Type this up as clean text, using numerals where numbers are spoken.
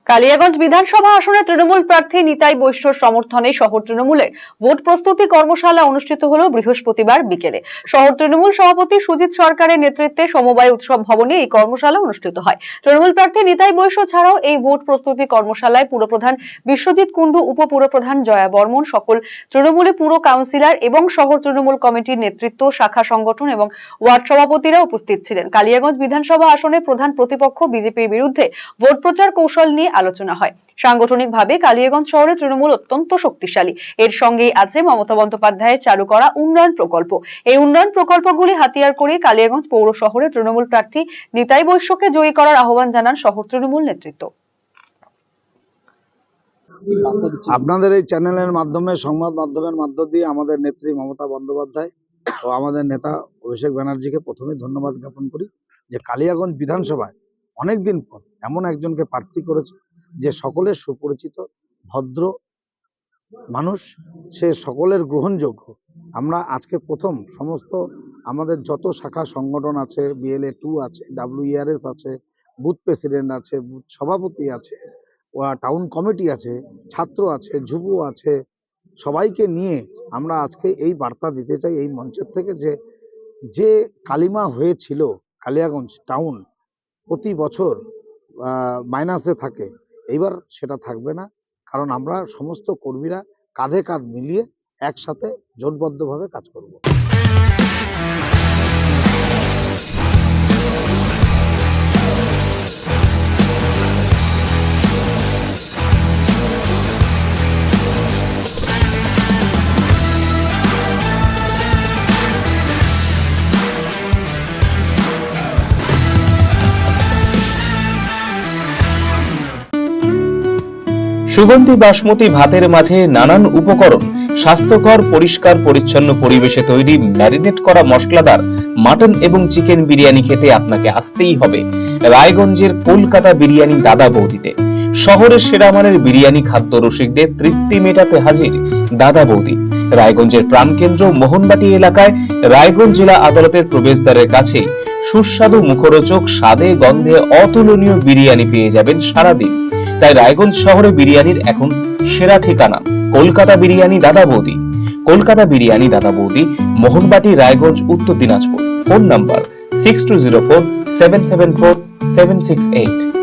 কালিয়াগঞ্জ বিধানসভা আসনে তৃণমূল প্রার্থী নিতাই বৈশ্যর সমর্থনে শহর তৃণমূলের ভোট প্রস্তুতি কর্মশালা অনুষ্ঠিত হল বৃহস্পতিবার বিকেলে। শহর তৃণমূল সভাপতি সুজিত সরকারের নেতৃত্বে সমবায় উৎসব ভবনে এই কর্মশালা অনুষ্ঠিত হয়। তৃণমূল প্রার্থী নিতাই বৈশ্য ছাড়াও এই ভোট প্রস্তুতি কর্মশালায় পুরপ্রধান বিশ্বজিৎ কুণ্ডু, উপপুরপ্রধান জয়া বর্মন, সকল তৃণমূলে পুর কাউন্সিলর এবং শহর তৃণমূল কমিটির নেতৃত্ব, শাখা সংগঠন এবং ওয়ার্ড সভাপতিরা উপস্থিত ছিলেন। কালিয়াগঞ্জ বিধানসভা আসনে প্রধান প্রতিপক্ষ বিজেপির বিরুদ্ধে ভোট প্রচার কৌশল নিয়ে আলোচনা হয়। সাংগঠনিকভাবে কালিয়াগঞ্জ শহরে তৃণমূল অত্যন্ত শক্তিশালী। এর সঙ্গেই আছে মমতা বন্দ্যোপাধ্যায়ের চালু করা উন্নয়ন প্রকল্প। এই উন্নয়ন প্রকল্পগুলি হাতিয়ার করে কালিয়াগঞ্জ পৌর শহরে তৃণমূল প্রার্থী নিতাই বৈশ্যকে জয়ী করার আহ্বান জানান শহর তৃণমূল নেতৃত্ব। আপনাদের এই চ্যানেলের মাধ্যমে, সংবাদ মাধ্যমের মধ্য দিয়ে আমাদের নেত্রী মমতা বন্দ্যোপাধ্যায় ও আমাদের নেতা অভিষেক ব্যানার্জিকে প্রথমেই ধন্যবাদ জ্ঞাপন করি যে কালিয়াগঞ্জ বিধানসভায় অনেকদিন পর এমন একজনকে প্রার্থী করেছে যে সকলের সুপরিচিত, ভদ্র মানুষ, সে সকলের গ্রহণযোগ্য। আমরা আজকে প্রথম সমস্ত আমাদের যত শাখা সংগঠন আছে, BLA 2 আছে, WERS আছে, বুথ প্রেসিডেন্ট আছে, বুথ সভাপতি আছে, টাউন কমিটি আছে, ছাত্র আছে, যুব আছে, সবাইকে নিয়ে আমরা আজকে এই বার্তা দিতে চাই এই মঞ্চের থেকে যে কালিমা হয়েছিল কালিয়াগঞ্জ টাউন প্রতি বছর মাইনাসে থাকে, এইবার সেটা থাকবে না। কারণ আমরা সমস্ত কর্মীরা কাঁধে কাঁধ মিলিয়ে একসাথে জোটবদ্ধভাবে কাজ করব। সুগন্ধি বাসমতি ভাতের মাঝে নানান উপকরণ, স্বাস্থ্যকর, পরিষ্কার পরিচ্ছন্ন পরিবেশে তৈরি ম্যারিনেট করা মশলাদার মাটন এবং চিকেন বিরিয়ানি খেতে আপনাকে আসতেই হবে রায়গঞ্জের কলকাতা বিরিয়ানি দাদা বৌদিতে। শহরের সেরা মানের বিরিয়ানি খাদ্য রসিকদের তৃপ্তি মেটাতে হাজির দাদা বৌদি। রায়গঞ্জের প্রাণকেন্দ্র মোহনবাটি এলাকায় রায়গঞ্জ জেলা আদালতের প্রবেশদ্বারের কাছে সুস্বাদু, মুখরোচক, স্বাদে গন্ধে অতুলনীয় বিরিয়ানি পেয়ে যাবেন সারাদিন। তাই রায়গঞ্জ শহরে বিরিয়ানির এখন সেরা ঠিকানা কলকাতা বিরিয়ানি দাদা বৌদি। কলকাতা বিরিয়ানি দাদা বৌদি, মোহনবাটি, রায়গঞ্জ, উত্তর দিনাজপুর। Phone number 6204 774 768।